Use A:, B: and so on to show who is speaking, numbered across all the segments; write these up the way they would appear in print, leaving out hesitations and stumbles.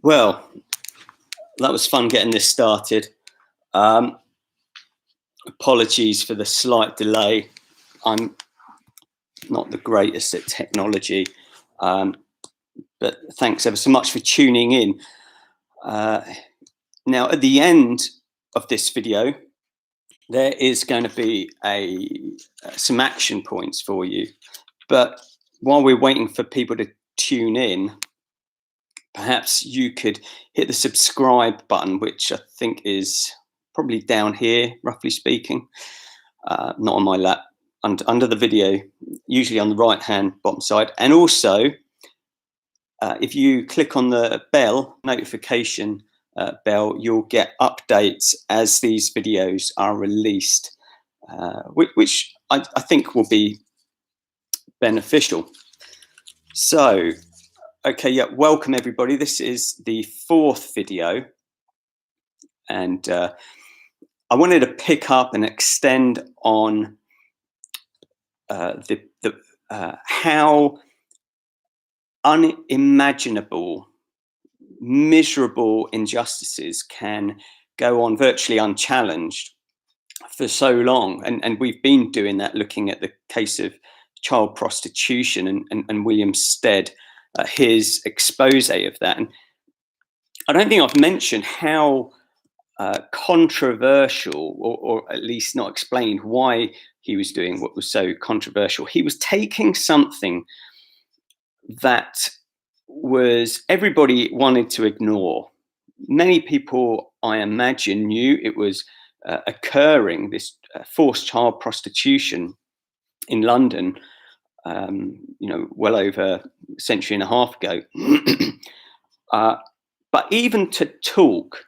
A: Well, that was fun getting this started. Apologies for the slight delay. I'm not the greatest at technology, but thanks ever so much for tuning in. Now, at the end of this video, there is going to be some action points for you. But while we're waiting for people to tune in, perhaps you could hit the subscribe button, which I think is probably down here, roughly speaking, not on my lap, under the video, usually on the right hand bottom side. And also, if you click on the bell, notification bell, you'll get updates as these videos are released, which I think will be beneficial. So, okay, yeah, welcome everybody. This is the fourth video, and I wanted to pick up and extend on how unimaginable, miserable injustices can go on virtually unchallenged for so long. And we've been doing that, looking at the case of child prostitution and William Stead, his expose of that. And I don't think I've mentioned how controversial, or at least not explained why he was doing what was so controversial. He was taking something that was everybody wanted to ignore. Many people, I imagine, knew it was occurring, this forced child prostitution in London, well over a century and a half ago. But even to talk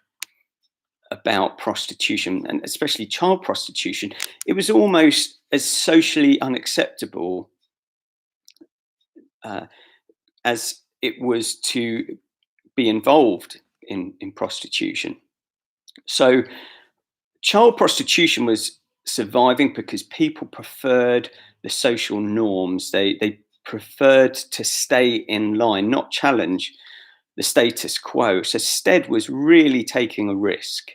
A: about prostitution, and especially child prostitution, it was almost as socially unacceptable as it was to be involved in prostitution. So child prostitution was surviving because people preferred the social norms. They preferred to stay in line, not challenge the status quo. So Stead was really taking a risk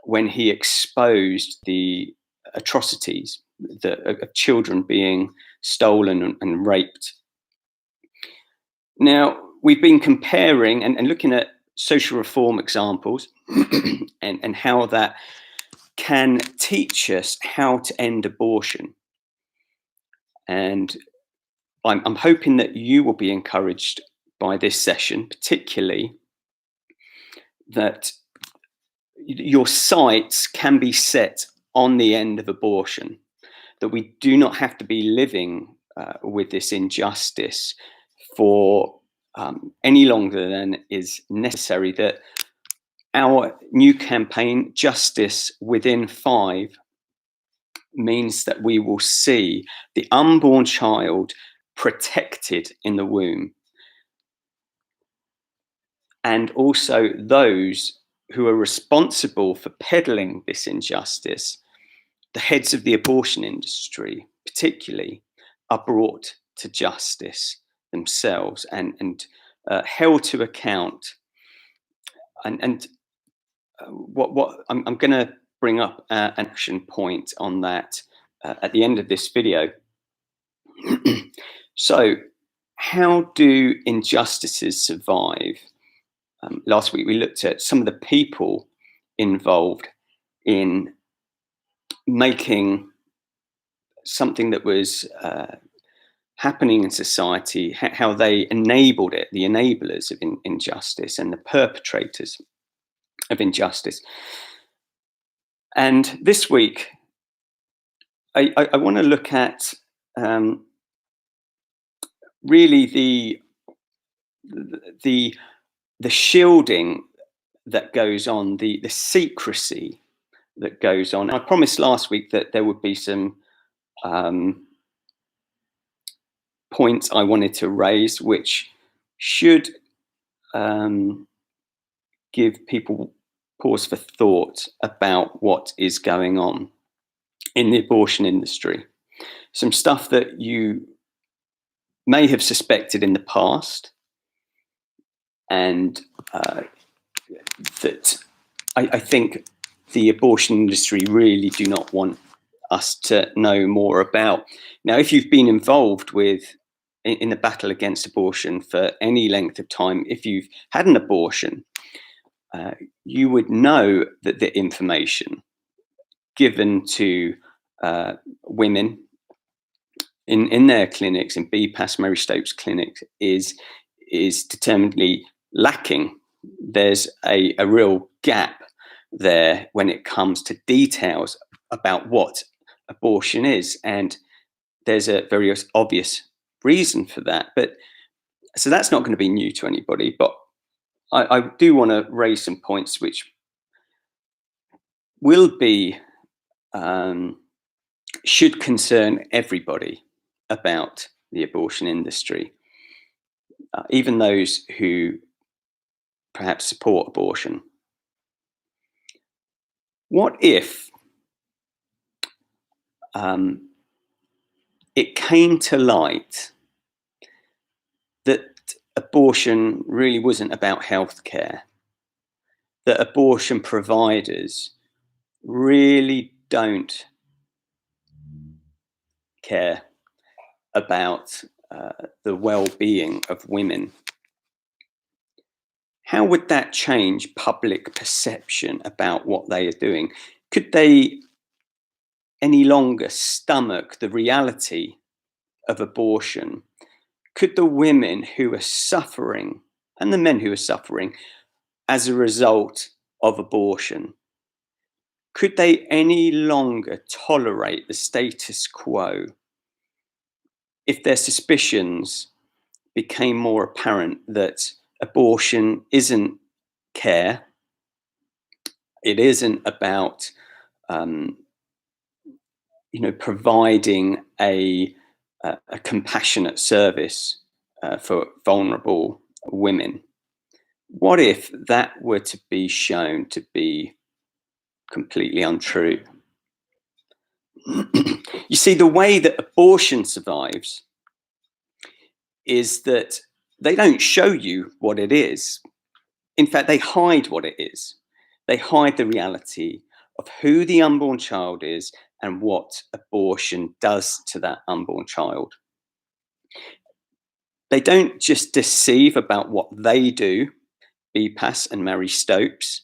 A: when he exposed the atrocities of children being stolen and raped. Now, we've been comparing and looking at social reform examples and how that can teach us how to end abortion. And I'm hoping that you will be encouraged by this session, particularly that your sights can be set on the end of abortion, that we do not have to be living with this injustice for any longer than is necessary, that our new campaign, Justice Within 5, means that we will see the unborn child protected in the womb, and also those who are responsible for peddling this injustice, the heads of the abortion industry particularly, are brought to justice themselves and held to account. And what I'm going to bring up an action point on that at the end of this video. So, how do injustices survive? Last week we looked at some of the people involved in making something that was happening in society, how they enabled it, the enablers of injustice and the perpetrators of injustice. And this week, I want to look at really the shielding that goes on, the secrecy that goes on. I promised last week that there would be some points I wanted to raise, which should give people pause for thought about what is going on in the abortion industry. Some stuff that you may have suspected in the past, and that I think the abortion industry really do not want us to know more about. Now, if you've been involved in the battle against abortion for any length of time, if you've had an abortion, you would know that the information given to women in their clinics, in BPAS, Mary Stopes clinics, is determinedly lacking. There's a real gap there when it comes to details about what abortion is, and there's a very obvious reason for that. But so that's not going to be new to anybody, but I do want to raise some points which will be should concern everybody about the abortion industry, even those who perhaps support abortion. What if it came to light that abortion really wasn't about healthcare, that abortion providers really don't care about the well-being of women? How would that change public perception about what they are doing? Could they any longer stomach the reality of abortion? Could the women who are suffering and the men who are suffering as a result of abortion, could they any longer tolerate the status quo if their suspicions became more apparent that abortion isn't care, it isn't about providing a compassionate service for vulnerable women? What if that were to be shown to be completely untrue? You see, the way that abortion survives is that they don't show you what it is. In fact, they hide what it is. They hide the reality of who the unborn child is and what abortion does to that unborn child. They don't just deceive about what they do, BPAS and Mary Stopes.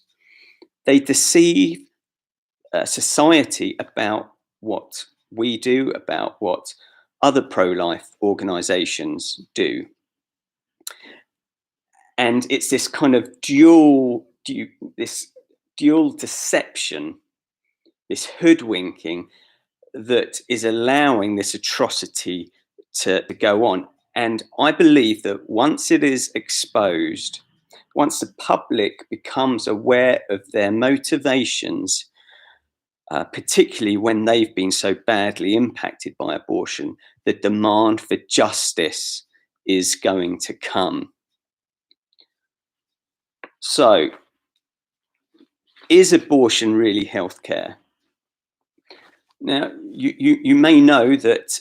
A: They deceive society about what we do, about what other pro-life organizations do. And it's this kind of dual deception, this hoodwinking, that is allowing this atrocity to go on. And I believe that once it is exposed, once the public becomes aware of their motivations, particularly when they've been so badly impacted by abortion, the demand for justice is going to come. So, is abortion really healthcare? Now, you may know that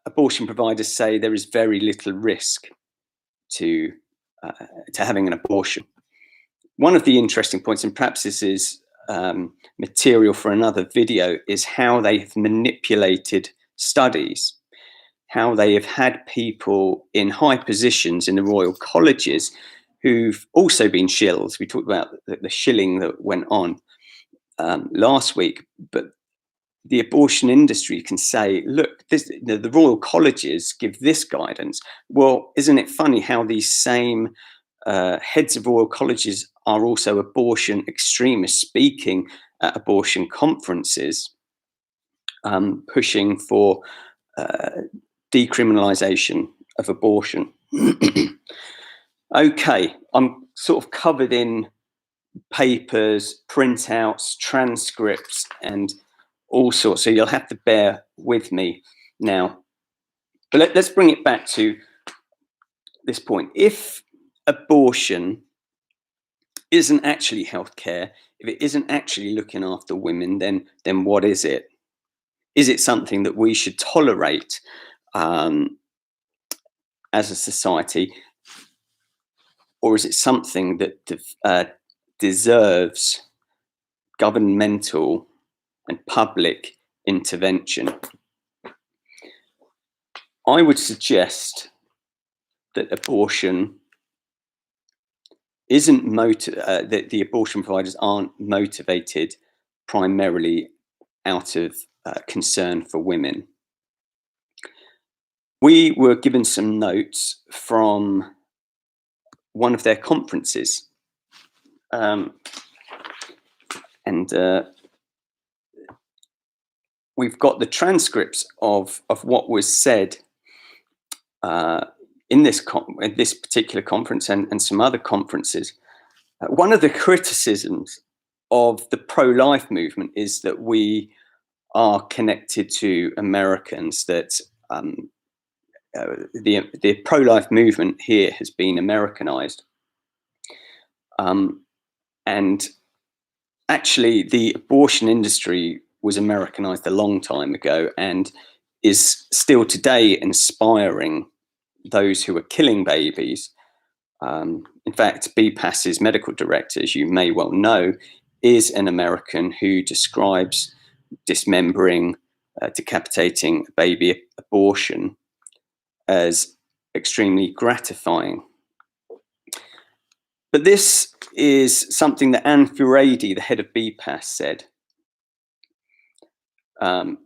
A: abortion providers say there is very little risk to having an abortion. One of the interesting points, and perhaps this is material for another video, is how they have manipulated studies, how they have had people in high positions in the royal colleges who've also been shilled. We talked about the shilling that went on last week, but the abortion industry can say, look, the royal colleges give this guidance. Well, isn't it funny how these same heads of royal colleges are also abortion extremists, speaking at abortion conferences, pushing for decriminalisation of abortion? Okay, I'm sort of covered in papers, printouts, transcripts, and all sorts, so you'll have to bear with me now. But let's bring it back to this point. If abortion isn't actually healthcare, if it isn't actually looking after women, then what is it? Is it something that we should tolerate as a society? or is it something that deserves governmental and public intervention? I would suggest that abortion isn't that the abortion providers aren't motivated primarily out of concern for women. We were given some notes from one of their conferences, and we've got the transcripts of what was said in this particular conference and some other conferences. One of the criticisms of the pro-life movement is that we are connected to Americans, that the pro-life movement here has been Americanized. And actually, the abortion industry was Americanized a long time ago and is still today inspiring those who are killing babies. In fact, BPAS's medical director, as you may well know, is an American who describes dismembering, decapitating a baby abortion as extremely gratifying. But this is something that Anne Furedi, the head of BPAS, said. I'll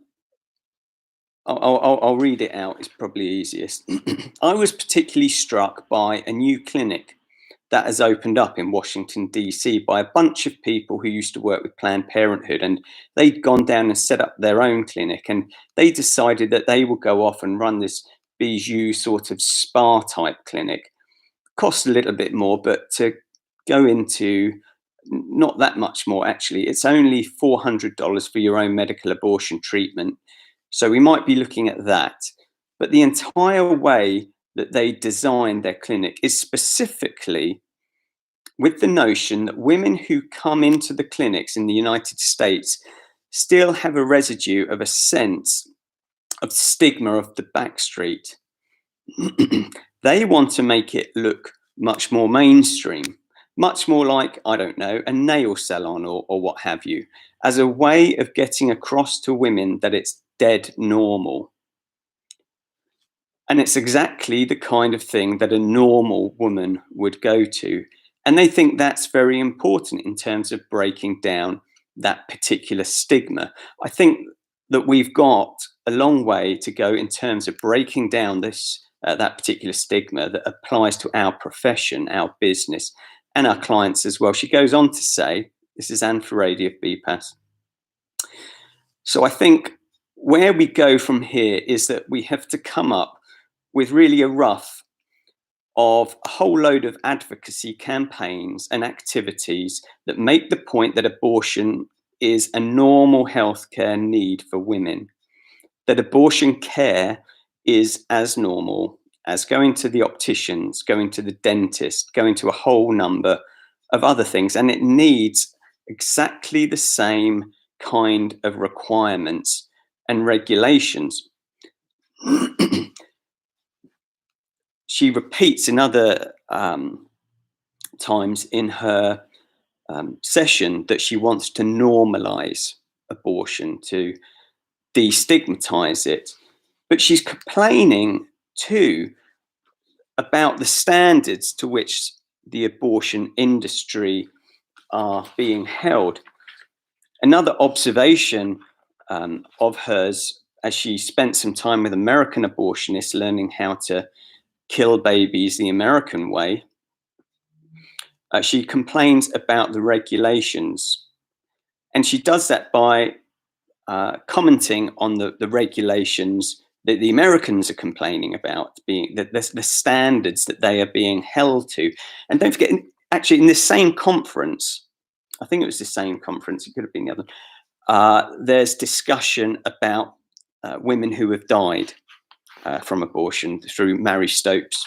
A: read it out, it's probably easiest. I was particularly struck by a new clinic that has opened up in Washington, D.C. by a bunch of people who used to work with Planned Parenthood, and they'd gone down and set up their own clinic, and they decided that they would go off and run this bijou sort of spa type clinic. Costs a little bit more, but to go into not that much more, actually. It's only $400 for your own medical abortion treatment. So we might be looking at that. But the entire way that they designed their clinic is specifically with the notion that women who come into the clinics in the United States still have a residue of a sense of stigma of the back street. They want to make it look much more mainstream, much more like, I don't know, a nail salon or what have you, as a way of getting across to women that it's dead normal. And it's exactly the kind of thing that a normal woman would go to. And they think that's very important in terms of breaking down that particular stigma. I think that we've got a long way to go in terms of breaking down this that particular stigma that applies to our profession, our business, and our clients as well. She goes on to say, this is Anne Furedi of BPAS. So I think where we go from here is that we have to come up with really a rough of a whole load of advocacy campaigns and activities that make the point that abortion is a normal healthcare need for women, that abortion care is as normal as going to the opticians, going to the dentist, going to a whole number of other things, and it needs exactly the same kind of requirements and regulations. She repeats in other times in her session that she wants to normalize abortion, to destigmatize it. But she's complaining too about the standards to which the abortion industry are being held. Another observation of hers, as she spent some time with American abortionists learning how to kill babies the American way, she complains about the regulations. And she does that by commenting on the regulations that the Americans are complaining about, being the standards that they are being held to. And don't forget, actually in this same conference, I think it was the same conference, it could have been the other, there's discussion about women who have died from abortion through Mary Stopes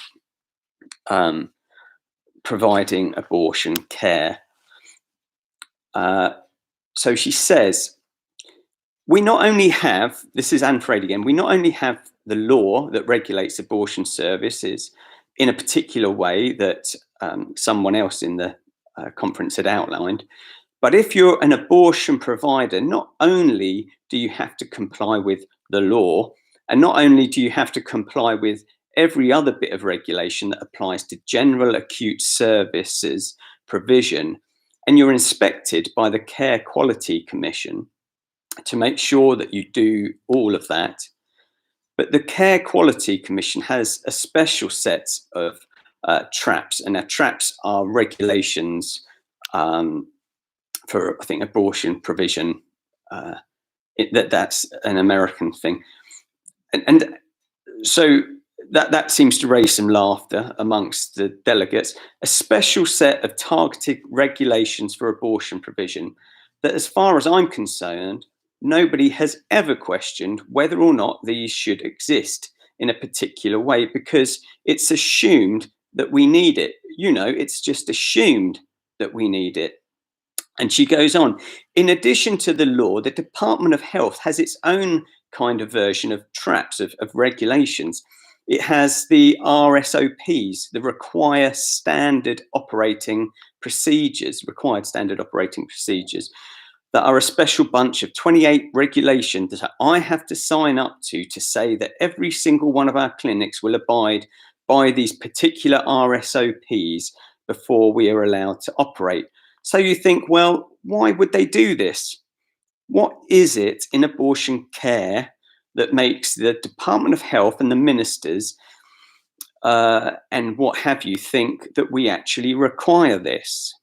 A: providing abortion care. So she says, we not only have, this is Anne Furedi again, we not only have the law that regulates abortion services in a particular way that someone else in the conference had outlined. But if you're an abortion provider, not only do you have to comply with the law, and not only do you have to comply with every other bit of regulation that applies to general acute services provision, and you're inspected by the Care Quality Commission to make sure that you do all of that. But the Care Quality Commission has a special set of traps, and our traps are regulations for, I think, abortion provision. That's an American thing, and so that seems to raise some laughter amongst the delegates. A special set of targeted regulations for abortion provision that, as far as I'm concerned, nobody has ever questioned whether or not these should exist in a particular way, because it's assumed that we need it. It's just assumed that we need it. And she goes on, in addition to the law, the Department of Health has its own kind of version of traps, of regulations. It has the RSOPs, the required standard operating procedures, that are a special bunch of 28 regulations that I have to sign up to say that every single one of our clinics will abide by these particular RSOPs before we are allowed to operate. So you think, well, why would they do this? What is it in abortion care that makes the Department of Health and the ministers and what have you think that we actually require this?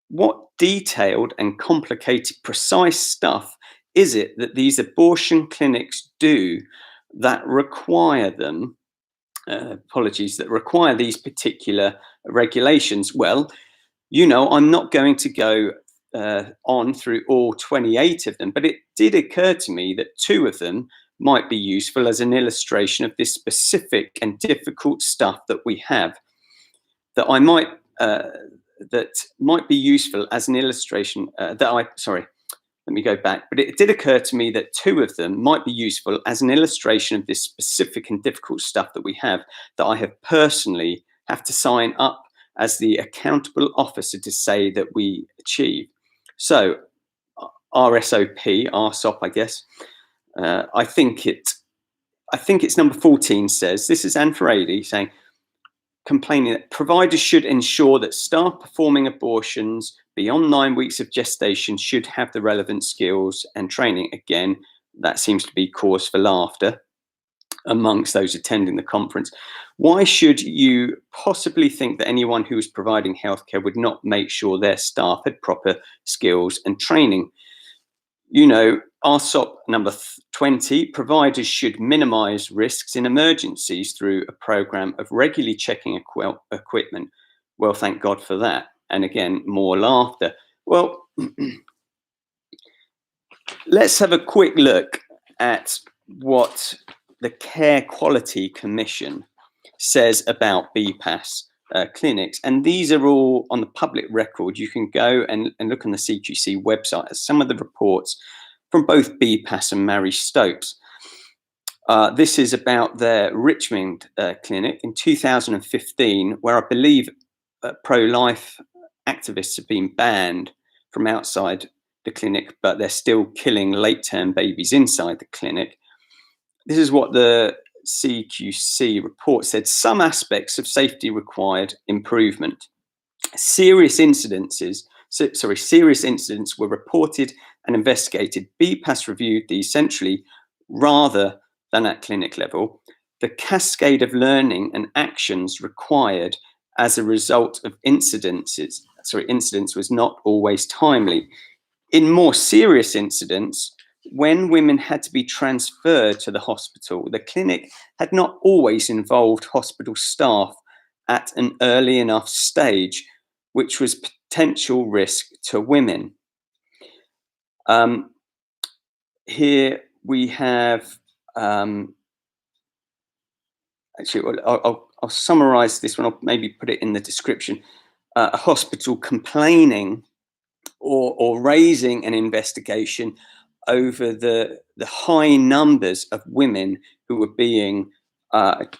A: What detailed and complicated, precise stuff is it that these abortion clinics do that require them, that require these particular regulations? Well, I'm not going to go on through all 28 of them, but it did occur to me that 2 of them might be useful as an illustration of this specific and difficult stuff that we have, that might be useful as an illustration let me go back. But it did occur to me that 2 of them might be useful as an illustration of this specific and difficult stuff that we have, that I have personally have to sign up as the accountable officer to say that we achieve. So RSOP, I guess. I think it's number 14 says, this is Anne Farady saying, complaining that providers should ensure that staff performing abortions beyond 9 weeks of gestation should have the relevant skills and training. Again, that seems to be cause for laughter amongst those attending the conference. Why should you possibly think that anyone who is providing healthcare would not make sure their staff had proper skills and training? RSOP number 20, providers should minimize risks in emergencies through a program of regularly checking equipment. Well, thank God for that. And again, more laughter. Well, let's have a quick look at what the Care Quality Commission says about BPAS clinics. And these are all on the public record. You can go and look on the CQC website at some of the reports from both BPAS and Mary Stopes. This is about their Richmond clinic in 2015, where I believe pro-life activists have been banned from outside the clinic, but they're still killing late-term babies inside the clinic. This is what the CQC report said. Some aspects of safety required improvement. Serious incidents were reported and investigated. BPAS reviewed these centrally rather than at clinic level. The cascade of learning and actions required as a result of incidents was not always timely. In more serious incidents, when women had to be transferred to the hospital, the clinic had not always involved hospital staff at an early enough stage, which was potential risk to women. Here we have, actually, I'll summarize this one. I'll maybe put it in the description. A hospital complaining or raising an investigation over the high numbers of women who were being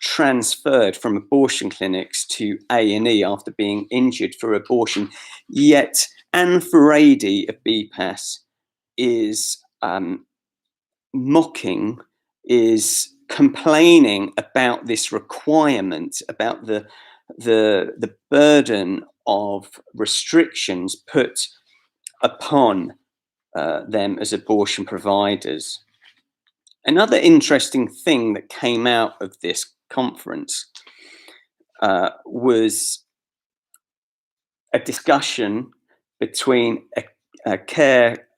A: transferred from abortion clinics to A&E after being injured for abortion. Yet Anne Farady of BPAS is mocking, is complaining about this requirement, about the burden of restrictions put upon them as abortion providers. Another interesting thing that came out of this conference was a discussion between a care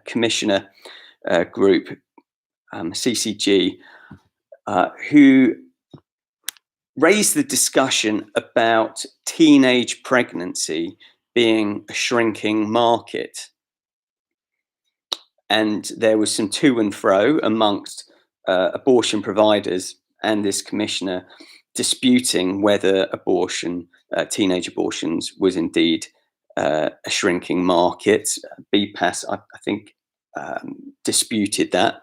A: commissioner group, CCG, who raised the discussion about teenage pregnancy being a shrinking market. And there was some to and fro amongst abortion providers and this commissioner disputing whether teenage abortions was indeed a shrinking market. BPAS, I think, disputed that.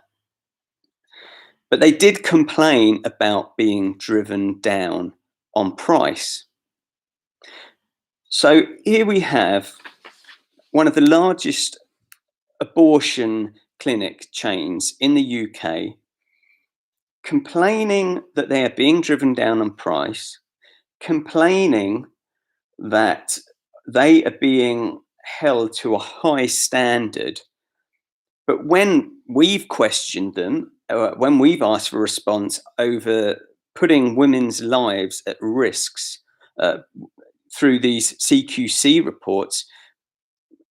A: But they did complain about being driven down on price. So here we have one of the largest abortion clinic chains in the UK complaining that they are being driven down on price, complaining that they are being held to a high standard. But when we've questioned them, when we've asked for a response over putting women's lives at risks through these CQC reports,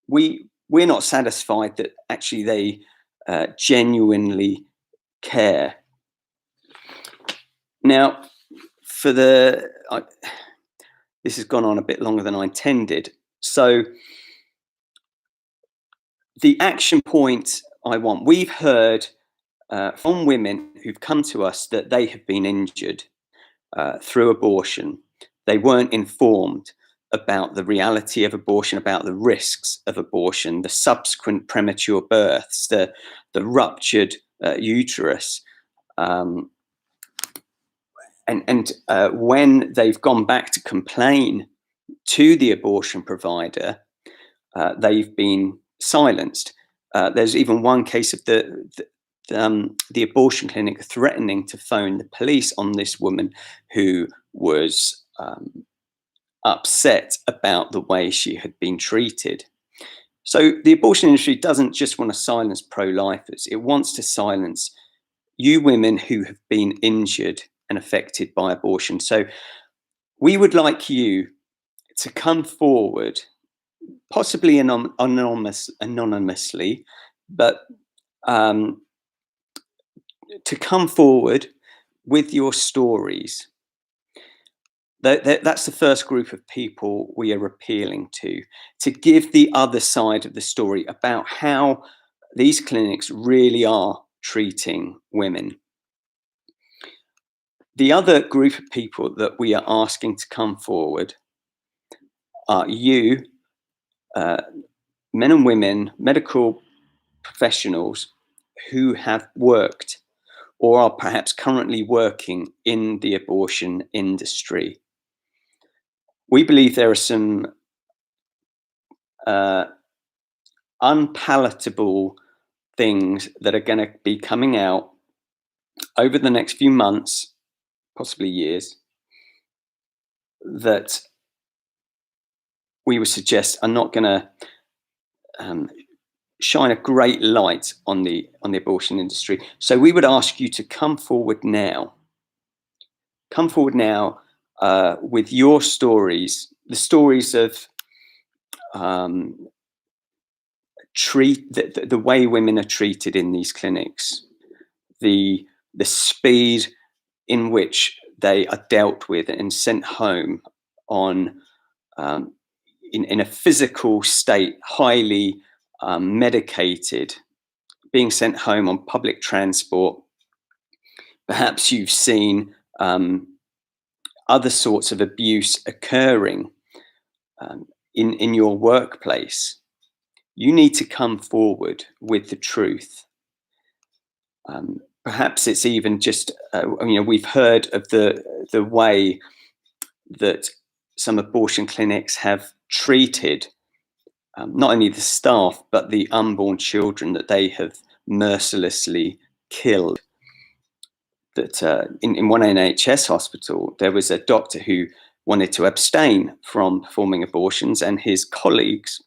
A: we're not satisfied that actually they genuinely care. Now, this has gone on a bit longer than I intended. So the action point we've heard from women who've come to us that they have been injured through abortion. They weren't informed about the reality of abortion, about the risks of abortion, the subsequent premature births, the ruptured uterus. And when they've gone back to complain to the abortion provider, they've been silenced. There's even one case of the abortion clinic threatening to phone the police on this woman who was upset about the way she had been treated. So the abortion industry doesn't just want to silence pro-lifers, it wants to silence you women who have been injured and affected by abortion. So we would like you to come forward, possibly anonymously, but to come forward with your stories. That's the first group of people we are appealing to give the other side of the story about how these clinics really are treating women. The other group of people that we are asking to come forward are you, men and women, medical professionals who have worked or are perhaps currently working in the abortion industry. We believe there are some unpalatable things that are going to be coming out over the next few months, possibly years, that we would suggest are not going to shine a great light on the abortion industry. So we would ask you to come forward now. Come forward now with your stories, the stories of the way women are treated in these clinics, the speed in which they are dealt with and sent home on in a physical state, highly medicated, being sent home on public transport. Perhaps you've seen other sorts of abuse occurring in your workplace. You need to come forward with the truth. Perhaps it's even just, we've heard of the way that some abortion clinics have treated not only the staff, but the unborn children that they have mercilessly killed. That in one NHS hospital, there was a doctor who wanted to abstain from performing abortions, and his colleagues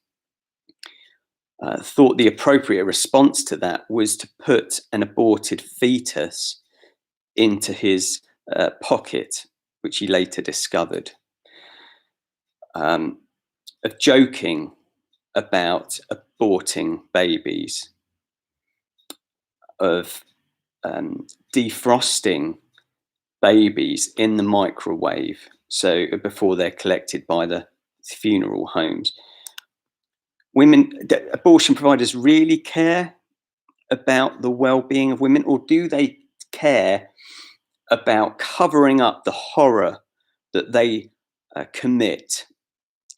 A: thought the appropriate response to that was to put an aborted fetus into his pocket, which he later discovered. Of joking about aborting babies, of defrosting babies in the microwave, so before they're collected by the funeral homes. Abortion providers really care about the well-being of women, or do they care about covering up the horror that they commit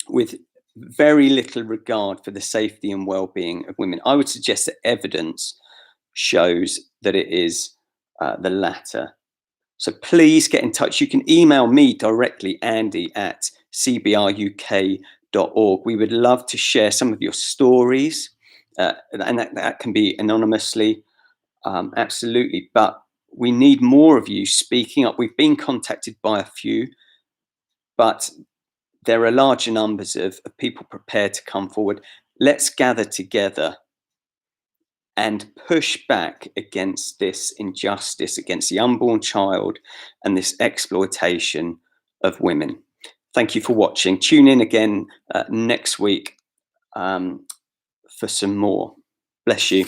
A: with very little regard for the safety and well-being of women? I would suggest that evidence shows that it is the latter. So please get in touch. You can email me directly, andy@cbruk.org. We would love to share some of your stories, and that can be anonymously, absolutely. But we need more of you speaking up. We've been contacted by a few, but there are larger numbers of people prepared to come forward. Let's gather together and push back against this injustice, against the unborn child and this exploitation of women. Thank you for watching. Tune in again next week for some more. Bless you.